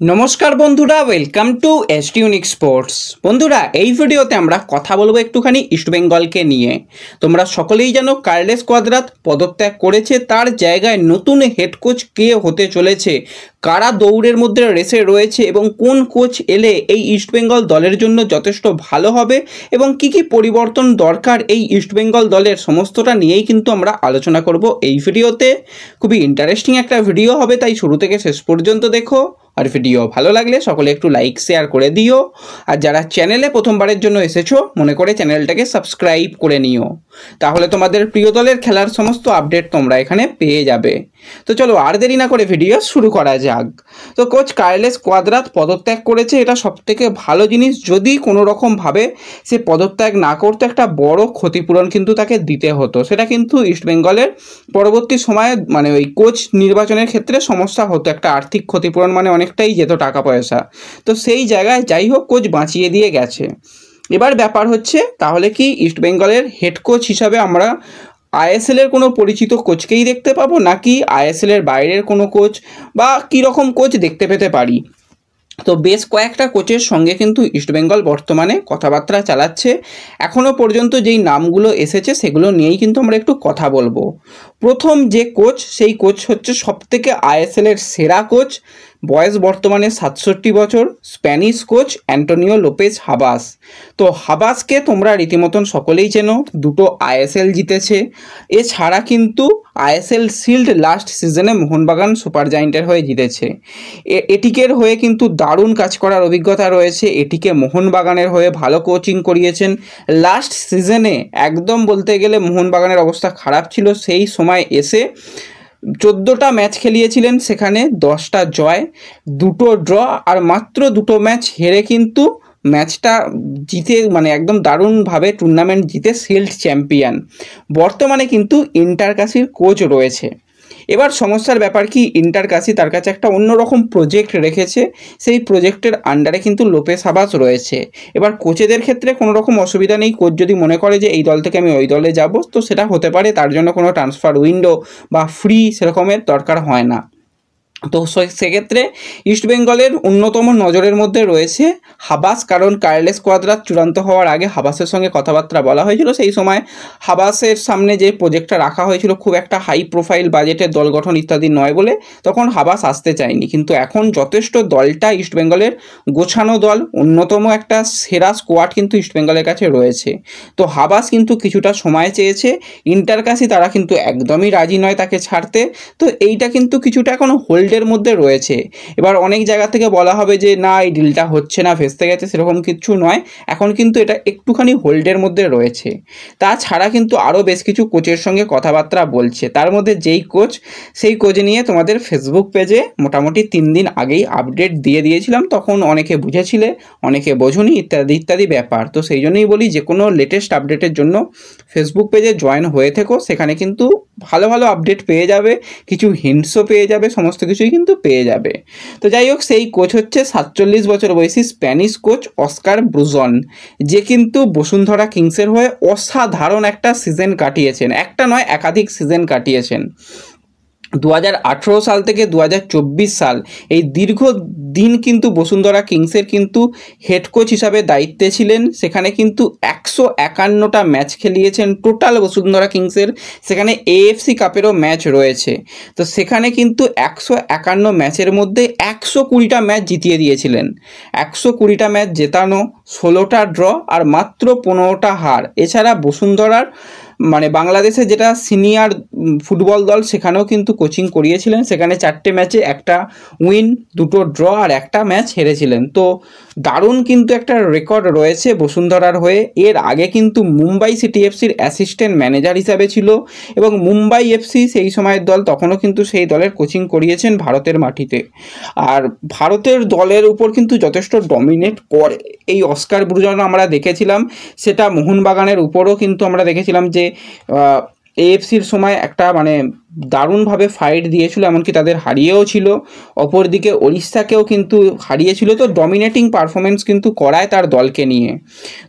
নমস্কার বন্ধুরা, welcome to ST unique sports. বন্ধুরা, এই ভিডিওতে আমরা কথা বলবো একটুখানি ইস্টবেঙ্গলকে নিয়ে। তোমরা সকলেই জানো কার্লেস কোয়াদ্রাত পদত্যাগ করেছে, তার জায়গায় নতুন হেড কোচ কে হতে চলেছে, কারা দৌড়ের মধ্যে রেসে রয়েছে এবং কোন কোচ এলে এই ইস্টবেঙ্গল দলের জন্য যথেষ্ট ভালো হবে এবং কি কি পরিবর্তন দরকার এই ইস্টবেঙ্গল দলের, সমস্তটা নিয়েই কিন্তু আমরা আলোচনা করব এই ভিডিওতে। খুবই ইন্টারেস্টিং একটা ভিডিও হবে, তাই শুরু থেকে শেষ পর্যন্ত দেখো। আর ভিডিও ভালো লাগলে সকলে একটু লাইক শেয়ার করে দিও। আর যারা চ্যানেলে প্রথমবারের জন্য এসেছো, মনে করে চ্যানেলটাকে সাবস্ক্রাইব করে নিও, তাহলে তোমাদের প্রিয় দলের খেলার সমস্ত আপডেট তোমরা এখানে পেয়ে যাবে। তো চলো আর দেরি না করে ভিডিও শুরু করা যাক। তো কোচ কার্লেস কোয়াদ্রাত পদত্যাগ করেছে, এটা সবথেকে ভালো জিনিস। যদি কোনো রকমভাবে সে পদত্যাগ না করতো, একটা বড় ক্ষতিপূরণ কিন্তু তাকে দিতে হতো। সেটা কিন্তু ইস্টবেঙ্গলের পরবর্তী সময়ে মানে ওই কোচ নির্বাচনের ক্ষেত্রে সমস্যা হতো, একটা আর্থিক ক্ষতিপূরণ মানে অনেকটাই যেত টাকা পয়সা। তো সেই জায়গায় যাই হোক কোচ বাঁচিয়ে দিয়ে গেছে। এবার ব্যাপার হচ্ছে, তাহলে কি ইস্টবেঙ্গলের হেড কোচ হিসাবে আমরা আইএসএলের কোনো পরিচিত কোচকেই দেখতে পাবো, নাকি আইএসএলের বাইরের কোনো কোচ বা কীরকম কোচ দেখতে পেতে পারি? তো বেশ কয়েকটা কোচের সঙ্গে কিন্তু ইস্টবেঙ্গল বর্তমানে কথাবার্তা চালাচ্ছে। এখনও পর্যন্ত যেই নামগুলো এসেছে সেগুলো নিয়েই কিন্তু আমরা একটু কথা বলবো। প্রথম যে কোচ, সেই কোচ হচ্ছে সবথেকে আইএসএলের সেরা কোচ, বয়স বর্তমানে 67 বছর, Spanish coach Antonio Lopez Habas. তো হাবাসকে তোমরা রীতিমতন সকলেই চেনো, দুটো আইএসএল জিতেছে। এছাড়া কিন্তু আইএসএল শিল্ড লাস্ট সিজনে মোহনবাগান সুপার জায়েন্টের হয়ে জিতেছে। এটিকের হয়ে কিন্তু দারুণ কাজ করার অভিজ্ঞতা রয়েছে। এটিকে মোহনবাগানের হয়ে ভালো কোচিং করিয়েছেন। লাস্ট সিজনে একদম বলতে গেলে মোহনবাগানের অবস্থা খারাপ ছিল, সেই সময় এসে 14টা ম্যাচ খেলিয়েছিলেন, সেখানে 10টা জয়, 2টো ড্র আর মাত্র 2টো ম্যাচ হেরে কিন্তু ম্যাচটা জিতে মানে একদম দারুণভাবে টুর্নামেন্ট জিতে শিল্ড চ্যাম্পিয়ন। বর্তমানে কিন্তু ইন্টারকাসির কোচ রয়েছে। এবার সমস্যার ব্যাপার কি, ইন্টারকাসি তার কাছে একটা অন্যরকম প্রজেক্ট রেখেছে, সেই প্রজেক্টের আন্ডারে কিন্তু লোপেজ হাবাস রয়েছে। এবার কোচেদের ক্ষেত্রে কোনো রকম অসুবিধা নেই, কোচ যদি মনে করে যে এই দল থেকে আমি ওই দলে যাব, তো সেটা হতে পারে, তার জন্য কোনো ট্রান্সফার উইন্ডো বা ফ্রি সেরকমের দরকার হয় না। তো সেক্ষেত্রে ইস্টবেঙ্গলের অন্যতম নজরের মধ্যে রয়েছে হাবাস, কারণ কার্লেস কোয়াদ্রাত চূড়ান্ত হওয়ার আগে হাবাসের সঙ্গে কথাবার্তা বলা হয়েছিল। সেই সময় হাবাসের সামনে যে প্রজেক্টটা রাখা হয়েছিল খুব একটা হাই প্রোফাইল বাজেটের দল গঠন ইত্যাদি নয় বলে তখন হাবাস আসতে চায়নি, কিন্তু এখন যথেষ্ট দলটা ইস্টবেঙ্গলের গোছানো দল, অন্যতম একটা সেরা স্কোয়াড কিন্তু ইস্টবেঙ্গলের কাছে রয়েছে। তো হাবাস কিন্তু কিছুটা সময় চেয়েছে, ইন্টারকাসি তারা কিন্তু একদমই রাজি নয় তাকে ছাড়তে। তো এইটা কিন্তু কিছুটা এখনও হোল্ডের মধ্যে রয়েছে। এবার অনেক জায়গা থেকে বলা হবে যে না এই ডিলটা হচ্ছে না, ভেস্তে গেছে, সেরকম কিছু নয়, এখন কিন্তু এটা একটুখানি হোল্ডের মধ্যে রয়েছে। তাছাড়া কিন্তু আরও বেশ কিছু কোচের সঙ্গে কথাবার্তা বলছে, তার মধ্যে যেই কোচ, সেই কোচ নিয়ে তোমাদের ফেসবুক পেজে মোটামুটি 3 দিন আগেই আপডেট দিয়ে দিয়েছিলাম। তখন অনেকে বুঝেছিলে, অনেকে বোঝুনি, ইত্যাদি ইত্যাদি ব্যাপার। তো সেই জন্যই বলি, যে কোনো লেটেস্ট আপডেটের জন্য ফেসবুক পেজে জয়েন হয়ে থেকো, সেখানে কিন্তু ভালো ভালো আপডেট পেয়ে যাবে, কিছু হিন্টসও পেয়ে যাবে, সমস্ত কিছুই কিন্তু পেয়ে যাবে। তো যাই হোক, সেই কোচ হচ্ছে 47 বছর বয়সী স্প্যানিশ কোচ অস্কার ব্রুজন, যে কিন্তু বসুন্ধরা কিংসের হয়ে অসাধারণ একটা সিজন কাটিয়েছেন, একটা নয় একাধিক সিজন কাটিয়েছেন। 2018 সাল থেকে 2024 সাল এই দীর্ঘ দিন কিন্তু বসুন্ধরা কিংসের কিন্তু হেড কোচ হিসাবে দায়িত্বে ছিলেন। সেখানে কিন্তু 151টা ম্যাচ খেলিয়েছেন টোটাল বসুন্ধরা কিংসের, সেখানে এএফসি কাপেরও ম্যাচ রয়েছে। তো সেখানে কিন্তু 151 ম্যাচের মধ্যে 120টা ম্যাচ জিতিয়ে দিয়েছিলেন। 120টা ম্যাচ জেতানো, 16টা ড্র আর মাত্র 15টা হার। এছাড়া বসুন্ধরার মানে বাংলাদেশে যেটা সিনিয়র ফুটবল দল, সেখানেও কিন্তু কোচিং করিয়েছিলেন। সেখানে 4টে ম্যাচে 1টা উইন, 2টো ড্র আর 1টা ম্যাচ হেরেছিলেন। তো দারুণ কিন্তু একটা রেকর্ড রয়েছে বসুন্ধরার হয়ে। এর আগে কিন্তু মুম্বাই সিটি এফসির অ্যাসিস্ট্যান্ট ম্যানেজার হিসাবে ছিল এবং মুম্বাই এফসি সেই সময়ের দল, তখনও কিন্তু সেই দলের কোচিং করিয়েছেন ভারতের মাটিতে। আর ভারতের দলের উপর কিন্তু যথেষ্ট ডমিনেট করে এই অস্কার ব্রুজন আমরা দেখেছিলাম। সেটা মোহনবাগানের উপরও কিন্তু আমরা দেখেছিলাম যে এএফসির সময় একটা মানে দারুণভাবে ফাইট দিয়েছিল, এমনকি তাদের হারিয়েও ছিল। অপরদিকে ওড়িশাকেও কিন্তু হারিয়েছিল। তো ডমিনেটিং পারফরমেন্স কিন্তু করায় তার দলকে নিয়ে।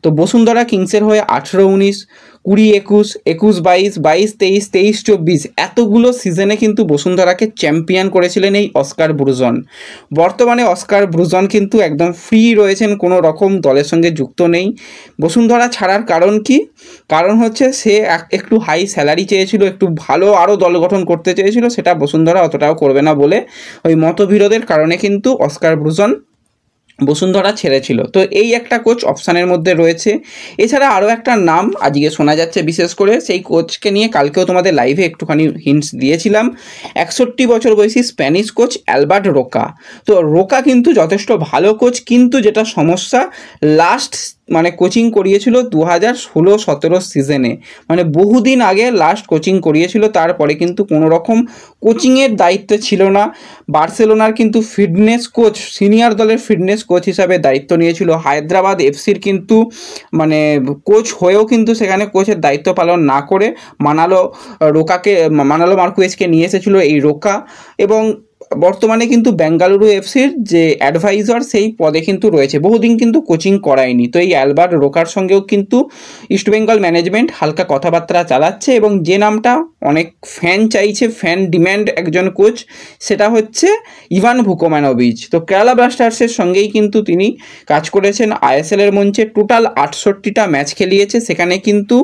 তো বসুন্ধরা কিংসের হয়ে 18-19, 20-21, 21-22, 22-23, 23-24 এতগুলো সিজনে কিন্তু বসুন্ধরাকে চ্যাম্পিয়ন করেছিলেন এই অস্কার ব্রুজন। বর্তমানে অস্কার ব্রুজন কিন্তু একদম ফ্রি রয়েছেন, কোনো রকম দলের সঙ্গে যুক্ত নেই। বসুন্ধরা ছাড়ার কারণ কি? কারণ হচ্ছে সে একটু হাই স্যালারি চেয়েছিল, একটু ভালো আরও দল গঠন করতে চেয়েছিল, সেটা বসুন্ধরা অতটাও করবে না বলে ওই মতবিরোধের কারণে কিন্তু অস্কার ব্রুজন বসুন্ধরা ছেড়েছিল। তো এই একটা কোচ অপশানের মধ্যে রয়েছে। এছাড়া আরও একটা নাম আজকে শোনা যাচ্ছে, বিশেষ করে সেই কোচকে নিয়ে কালকেও তোমাদের লাইভে একটুখানি হিন্টস দিয়েছিলাম। 61 বছর বয়সী স্প্যানিশ কোচ অ্যালবার্ট রোকা। তো রোকা কিন্তু যথেষ্ট ভালো কোচ, কিন্তু যেটা সমস্যা, লাস্ট মানে কোচিং করিয়েছিল 2016-17 সিজনে, মানে বহুদিন আগে লাস্ট কোচিং করিয়েছিল, তারপরে কিন্তু কোনো রকম কোচিংয়ের দায়িত্ব ছিল না। বার্সেলোনার কিন্তু ফিটনেস কোচ, সিনিয়র দলের ফিটনেস কোচ হিসাবে দায়িত্ব নিয়েছিল। হায়দ্রাবাদ এফসির কিন্তু মানে কোচ হয়েও কিন্তু সেখানে কোচের দায়িত্ব পালন না করে মানালো মার্কুয়েজকে নিয়ে এসেছিল এই রোকা, এবং বর্তমানে কিন্তু বেঙ্গালুরু এফসির যে অ্যাডভাইজার সেই পদে কিন্তু রয়েছে, বহুদিন কিন্তু কোচিং করায়নি। তো এই অ্যালবার্ট রোকার সঙ্গেও কিন্তু ইস্টবেঙ্গল ম্যানেজমেন্ট হালকা কথাবার্তা চালাচ্ছে, এবং যে নামটা অনেক ফ্যান চাইছে, ফ্যান ডিম্যান্ড একজন কোচ, সেটা হচ্ছে ইভান ভুকোমানোভিচ। তো কেরালা ব্লাস্টার্সের সঙ্গেই কিন্তু তিনি কাজ করেছেন আইএসএলের মঞ্চে। টোটাল 68টা ম্যাচ খেলিয়েছে, সেখানে কিন্তু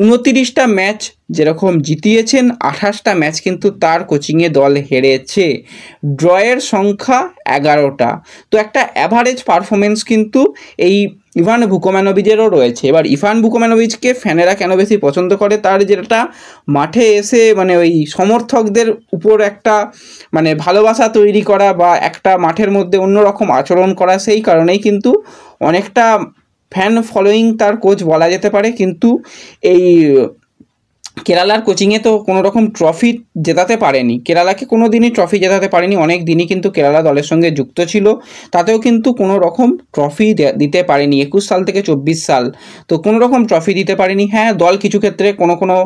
29টা ম্যাচ যেরকম জিতিয়েছেন, 28টা ম্যাচ কিন্তু তার কোচিংয়ে দল হেরেছে। ড্রয়ের সংখ্যা 11টা। তো একটা অ্যাভারেজ পারফরমেন্স কিন্তু এই ইভান ভুকোমানোভিচেরও রয়েছে। এবার ইভান ভুকোমানোভিচকে ফ্যানেরা কেন বেশি পছন্দ করে, তার যেটা মাঠে এসে মানে ওই সমর্থকদের উপর একটা মানে ভালোবাসা তৈরি করা বা একটা মাঠের মধ্যে অন্যরকম আচরণ করা, সেই কারণেই কিন্তু অনেকটা ফ্যান ফলোয়িং তার কোচ বলা যেতে পারে। কিন্তু এই কেরালার কোচিংয়ে তো কোনো রকম ট্রফি জেতাতে পারেনি, কেরালাকে কোনো দিনই ট্রফি জেতাতে পারেনি। অনেক দিনই কিন্তু কেরালা দলের সঙ্গে যুক্ত ছিল, তাতেও কিন্তু কোনো রকম ট্রফি দিতে পারেনি। 21 সাল থেকে 24 সাল তো কোনো রকম ট্রফি দিতে পারেনি। হ্যাঁ, দল কিছু ক্ষেত্রে কোনো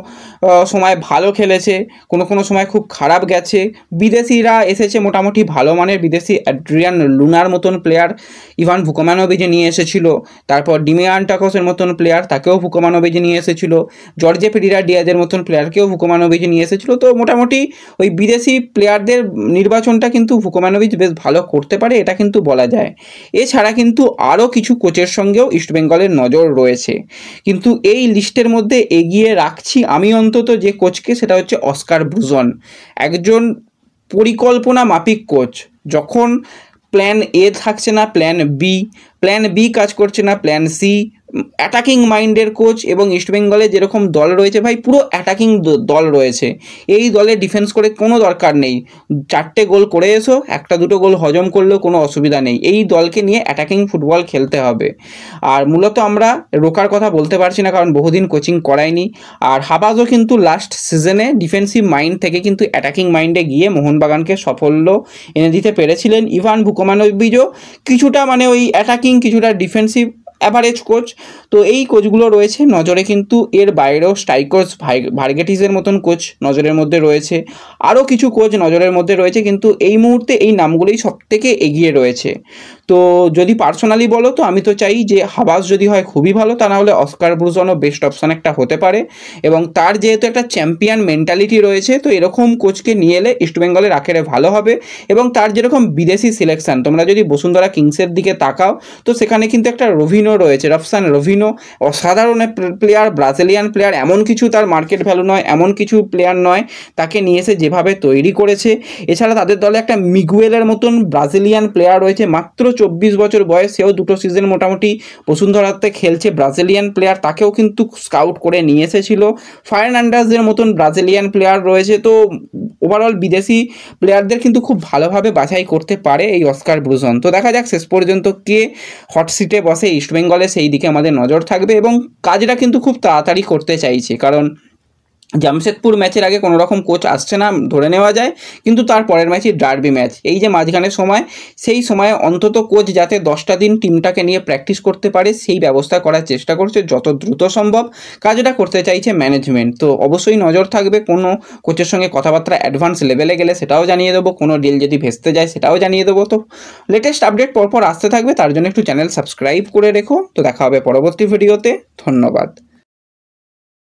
সময় ভালো খেলেছে, কোনো সময় খুব খারাপ গেছে। বিদেশিরা এসেছে, মোটামুটি ভালো মানের বিদেশি অ্যাড্রিয়ান লুনার মতন প্লেয়ার ইভান ভুকোমানোভিচে নিয়ে এসেছিল। তারপর ডিমিয়ান টাকসের মতন প্লেয়ার, তাকেও ভুকোমানোভিচে নিয়ে এসেছিল। জর্জে পেরিরা ডিয়াজের মতন প্লেয়ারকেও ভুকোমানোভিচ নিয়ে এসেছিল। তো মোটামুটি ওই বিদেশি প্লেয়ারদের নির্বাচনটা কিন্তু ভুকোমানোভিচ বেশ ভালো করতে পারে, এটা কিন্তু বলা যায়। এছাড়া কিন্তু আরও কিছু কোচের সঙ্গেও ইস্টবেঙ্গলের নজর রয়েছে, কিন্তু এই লিস্টের মধ্যে এগিয়ে রাখছি আমি অন্তত যে কোচকে, সেটা হচ্ছে অস্কার ব্রুজন। একজন পরিকল্পনা মাফিক কোচ। যখন প্ল্যান এ থাকছে না, প্ল্যান বি কাজ করছে না, প্ল্যান সি, অ্যাটাকিং মাইন্ডের কোচ। এবং ইস্টবেঙ্গলে যেরকম দল রয়েছে ভাই, পুরো অ্যাটাকিং দল রয়েছে। এই দলে ডিফেন্স করে কোনো দরকার নেই, 4টে গোল করে এসো, 1-2 গোল হজম করলেও কোনো অসুবিধা নেই। এই দলকে নিয়ে অ্যাটাকিং ফুটবল খেলতে হবে। আর মূলত আমরা রোকার কথা বলতে পারছি না, কারণ বহুদিন কোচিং করায়নি। আর হাবাজও কিন্তু লাস্ট সিজনে ডিফেন্সিভ মাইন্ড থেকে কিন্তু অ্যাটাকিং মাইন্ডে গিয়ে মোহনবাগানকে সাফল্য এনে দিতে পেরেছিলেন। ইভান ভুকোমানোভিচও কিছুটা মানে ওই অ্যাটাকিং, কিছুটা ডিফেন্সিভ অ্যাভারেজ কোচ। তো এই কোচগুলো রয়েছে নজরে, কিন্তু এর বাইরেও স্টাইকোস ভার্গেটিসের মতন কোচ নজরের মধ্যে রয়েছে, আরও কিছু কোচ নজরের মধ্যে রয়েছে, কিন্তু এই মুহূর্তে এই নামগুলোই সবথেকে এগিয়ে রয়েছে। তো যদি পার্সোনালি বলো, তো আমি তো চাই যে হাবাস যদি হয় খুবই ভালো, তা না হলে অস্কার ব্রুজনও বেস্ট অপশান একটা হতে পারে। এবং তার যেহেতু একটা চ্যাম্পিয়ন মেন্টালিটি রয়েছে, তো এরকম কোচকে নিয়ে এলে ইস্টবেঙ্গলের আখেরে ভালো হবে। এবং তার যেরকম বিদেশি সিলেকশন, তোমরা যদি বসুন্ধরা কিংসের দিকে তাকাও, তো সেখানে কিন্তু একটা রভিনো রয়েছে, রফসান রভিনো, অসাধারণ প্লেয়ার, ব্রাজিলিয়ান প্লেয়ার। এমন কিছু তার মার্কেট ভ্যালু নয়, এমন কিছু প্লেয়ার নয়, তাকে নিয়ে এসে যেভাবে তৈরি করেছে। এছাড়া তাদের দলে একটা মিগুয়েলের মতন ব্রাজিলিয়ান প্লেয়ার রয়েছে, মাত্র 24 বছর বয়স, সেও 2টো সিজন মোটামুটি বসুন্ধরাতে খেলছে। ব্রাজিলিয়ান প্লেয়ার, তাকেও কিন্তু স্কাউট করে নিয়ে এসেছিল। ফার্নান্ডেজের মতন ব্রাজিলিয়ান প্লেয়ার রয়েছে। তো ওভারঅল বিদেশি প্লেয়ারদের কিন্তু খুব ভালোভাবে বাছাই করতে পারে এই অস্কার ব্রুজন। তো দেখা যাক শেষ পর্যন্ত কে হট সিটে বসে ইস্টবেঙ্গলে, সেই দিকে আমাদের নজর থাকবে। এবং কাজটা কিন্তু খুব তাড়াতাড়ি করতে চাইছে, কারণ জামশেদপুর ম্যাচের আগে কোনো রকম কোচ আসছে না ধরে নেওয়া যায়, কিন্তু তার পরের ম্যাচই ডার্বি ম্যাচ। এই যে মাঝখানের সময়, সেই সময়ে অন্তত কোচ যাতে 10টা দিন টিমটাকে নিয়ে প্র্যাকটিস করতে পারে, সেই ব্যবস্থা করার চেষ্টা করছে যত দ্রুত সম্ভব। কাজটা করতে চাইছে ম্যানেজমেন্ট। তো অবশ্যই নজর থাকবে, কোনো কোচের সঙ্গে কথাবার্তা অ্যাডভান্স লেভেলে গেলে সেটাও জানিয়ে দেবো, কোনো ডিল যদি ভেস্তে যায় সেটাও জানিয়ে দেবো। তো লেটেস্ট আপডেট পরপর আসতে থাকবে, তার জন্য একটু চ্যানেল সাবস্ক্রাইব করে রেখো। তো দেখা হবে পরবর্তী ভিডিওতে, ধন্যবাদ।